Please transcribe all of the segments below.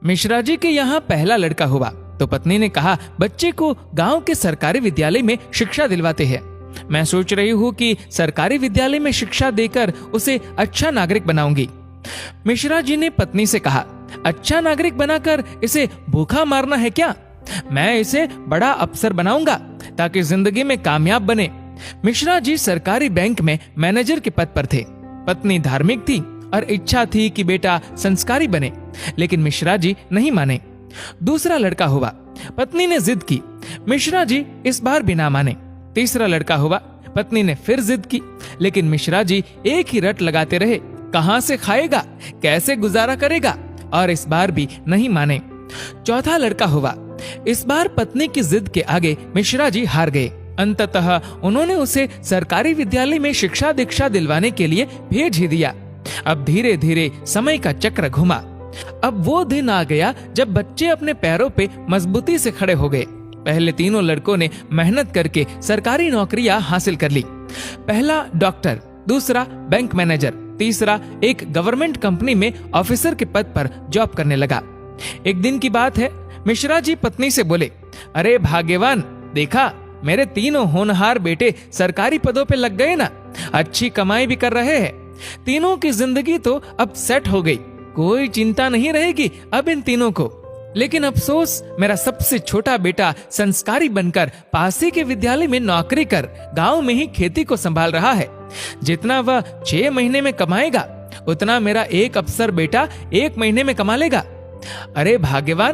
मिश्रा जी के यहाँ पहला लड़का हुआ तो पत्नी ने कहा, बच्चे को गांव के सरकारी विद्यालय में शिक्षा दिलवाते हैं। मैं सोच रही हूँ कि सरकारी विद्यालय में शिक्षा देकर उसे अच्छा नागरिक बनाऊंगी। मिश्रा जी ने पत्नी से कहा, अच्छा नागरिक बनाकर इसे भूखा मारना है क्या? मैं इसे बड़ा अफसर बनाऊंगा ताकि जिंदगी में कामयाब बने। मिश्रा जी सरकारी बैंक में मैनेजर के पद पर थे। पत्नी धार्मिक थी और इच्छा थी कि बेटा संस्कारी बने, लेकिन मिश्रा जी नहीं माने। दूसरा लड़का हुआ। पत्नी ने जिद की, मिश्रा जी इस बार भी ना माने। तीसरा लड़का हुआ। पत्नी ने फिर जिद की, लेकिन मिश्रा जी एक ही रट लगाते रहे, कहां से खाएगा, कैसे गुजारा करेगा, और इस बार भी नहीं माने। चौथा लड़का हुआ। इस बार पत्नी की जिद के आगे मिश्रा जी हार गए। अंततः उन्होंने उसे सरकारी विद्यालय में शिक्षा दीक्षा दिलवाने के लिए भेज ही दिया। अब धीरे धीरे समय का चक्र घुमा। अब वो दिन आ गया जब बच्चे अपने पैरों पे मजबूती से खड़े हो गए। पहले तीनों लड़कों ने मेहनत करके सरकारी नौकरियां हासिल कर ली। पहला डॉक्टर, दूसरा बैंक मैनेजर, तीसरा एक गवर्नमेंट कंपनी में ऑफिसर के पद पर जॉब करने लगा। एक दिन की बात है, मिश्रा जी पत्नी से बोले, अरे भाग्यवान, देखा मेरे तीनों होनहार बेटे सरकारी पदों पे लग गए ना, अच्छी कमाई भी कर रहे हैं। तीनों की जिंदगी तो अब सेट हो गई, कोई चिंता नहीं रहेगी अब इन तीनों को। लेकिन अफसोस, मेरा सबसे छोटा बेटा संस्कारी बनकर पास ही के विद्यालय में नौकरी कर गांव में ही खेती को संभाल रहा है। जितना वह 6 महीने में कमाएगा उतना मेरा एक अफसर बेटा 1 महीने में कमा लेगा। अरे भाग्यवान,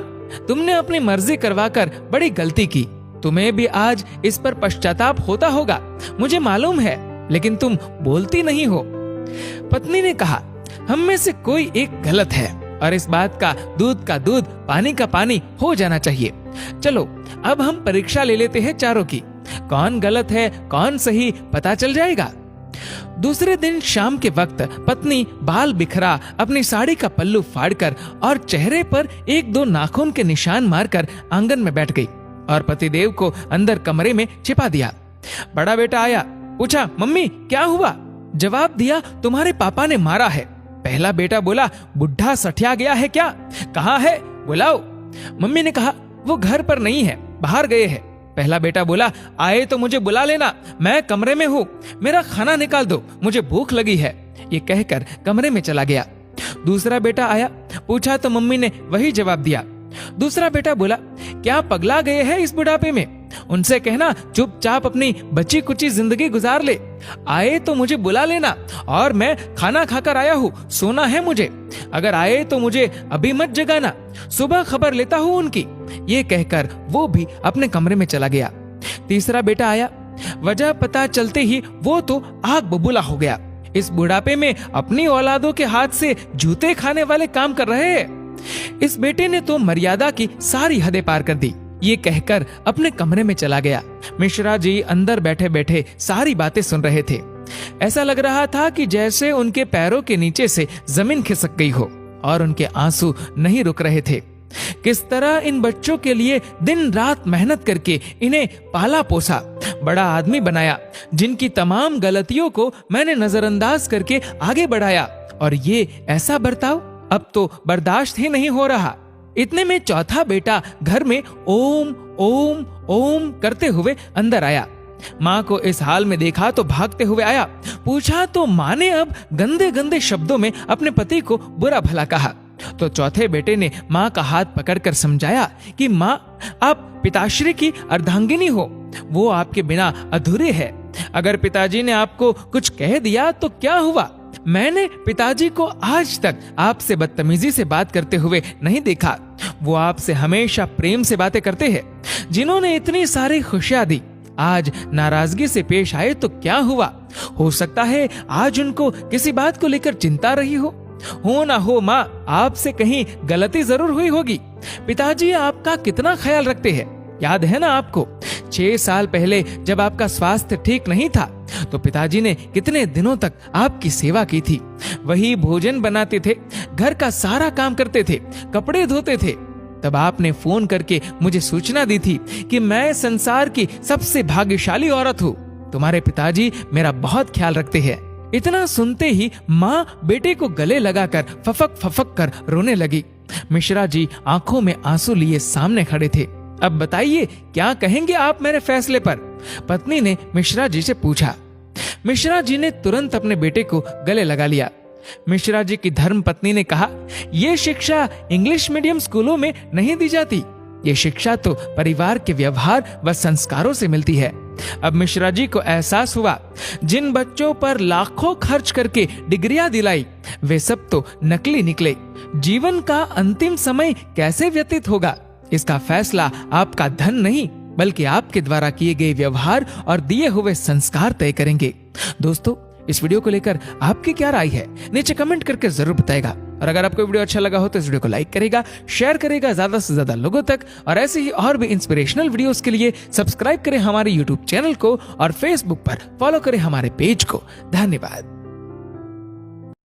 तुमने अपनी मर्जी करवाकर बड़ी गलती की। तुम्हें भी आज इस पर पश्चाताप होता होगा, मुझे मालूम है, लेकिन तुम बोलती नहीं हो। पत्नी ने कहा, हम में से कोई एक गलत है और इस बात का दूध का दूध पानी का पानी हो जाना चाहिए। चलो अब हम परीक्षा ले लेते हैं चारों की, कौन गलत है कौन सही पता चल जाएगा। दूसरे दिन शाम के वक्त पत्नी बाल बिखरा अपनी साड़ी का पल्लू फाड़कर और चेहरे पर 1-2 नाखून के निशान मारकर आंगन में बैठ गई और पतिदेव को अंदर कमरे में छिपा दिया। बड़ा बेटा आया, पूछा, मम्मी क्या हुआ? जवाब दिया, तुम्हारे पापा ने मारा है। पहला बेटा बोला, बुढ़ा सठिया गया है क्या? कहाँ है, बुलाओ। मम्मी ने कहा, वो घर पर नहीं है, बाहर गए हैं। पहला बेटा बोला, आए तो मुझे बुला लेना, मैं कमरे में हूँ, मेरा खाना निकाल दो, मुझे भूख लगी है। ये कहकर कमरे में चला गया। दूसरा बेटा आया, पूछा तो मम्मी ने वही जवाब दिया। दूसरा बेटा बोला, क्या पगला गए हैं इस बुढ़ापे में? उनसे कहना चुपचाप अपनी बची कुची जिंदगी गुजार ले। आए तो मुझे बुला लेना, और मैं खाना खाकर आया हूँ, सोना है मुझे। अगर आए तो मुझे अभी मत जगाना, सुबह खबर लेता हूँ उनकी। ये कहकर वो भी अपने कमरे में चला गया। तीसरा बेटा आया, वजह पता चलते ही वो तो आग बबूला हो गया। इस बुढ़ापे में अपनी औलादों के हाथ से जूते खाने वाले काम कर रहे हैं। इस बेटे ने तो मर्यादा की सारी हदें पार कर दी। ये कहकर अपने कमरे में चला गया। मिश्रा जी अंदर बैठे बैठे सारी बातें सुन रहे थे। ऐसा लग रहा था कि जैसे उनके पैरों के नीचे से जमीन खिसक गई हो और उनके आंसू नहीं रुक रहे थे। किस तरह इन बच्चों के लिए दिन रात मेहनत करके इन्हें पाला पोसा, बड़ा आदमी बनाया, जिनकी तमाम गलतियों को मैंने नजरअंदाज करके आगे बढ़ाया, और ये ऐसा बर्ताव अब तो बर्दाश्त ही नहीं हो रहा। इतने में चौथा बेटा घर में ओम ओम ओम करते हुए अंदर आया। माँ को इस हाल में देखा तो भागते हुए आया। पूछा तो माँ ने अब गंदे गंदे शब्दों में अपने पति को बुरा भला कहा। तो चौथे बेटे ने माँ का हाथ पकड़कर समझाया कि माँ, आप पिताश्री की अर्धांगिनी हो, वो आपके बिना अधूरे है। अगर पिताजी ने आपको कुछ कह दिया तो क्या हुआ? मैंने पिताजी को आज तक आपसे बदतमीजी से बात करते हुए नहीं देखा। वो आपसे हमेशा प्रेम से बातें करते हैं। जिन्होंने इतनी सारी खुशियां दी, आज नाराजगी से पेश आए तो क्या हुआ? हो सकता है आज उनको किसी बात को लेकर चिंता रही हो ना हो माँ, आपसे कहीं गलती जरूर हुई होगी। पिताजी आपका कितना ख्याल रखते हैं, याद है ना आपको? 6 साल पहले जब आपका स्वास्थ्य ठीक नहीं था तो पिताजी ने कितने दिनों तक आपकी सेवा की थी। वही भोजन बनाते थे, घर का सारा काम करते थे, कपड़े धोते थे। तब आपने फोन करके मुझे सूचना दी थी कि मैं संसार की सबसे भाग्यशाली औरत हूँ। तुम्हारे पिताजी मेरा बहुत ख्याल रखते हैं। इतना सुनते ही माँ बेटे को गले लगाकर फफक फफक कर रोने लगी। मिश्रा जी आंखों में आंसू लिए सामने खड़े थे। अब बताइए क्या कहेंगे आप मेरे फैसले पर? पत्नी ने मिश्रा जी से पूछा। मिश्रा जी ने तुरंत अपने बेटे को गले लगा लिया। मिश्रा जी की धर्म पत्नी ने कहा, ये शिक्षा इंग्लिश मीडियम स्कूलों में नहीं दी जाती। ये शिक्षा तो परिवार के व्यवहार व संस्कारों से मिलती है। अब मिश्रा जी को एहसास हुआ, जिन बच्चों पर लाखों खर्च करके डिग्रियां दिलाई वे सब तो नकली निकले। जीवन का अंतिम समय कैसे व्यतीत होगा, इसका फैसला आपका धन नहीं बल्कि आपके द्वारा किए गए व्यवहार और दिए हुए संस्कार तय करेंगे। दोस्तों, इस वीडियो को लेकर आपकी क्या राय है नीचे कमेंट करके जरूर बताएगा। और अगर आपको वीडियो अच्छा लगा हो तो इस वीडियो को लाइक करेगा, शेयर करेगा ज्यादा से ज्यादा लोगों तक। और ऐसे ही और भी इंस्पिरेशनल वीडियोस के लिए सब्सक्राइब करें हमारे यूट्यूब चैनल को और फेसबुक पर फॉलो करें हमारे पेज को। धन्यवाद।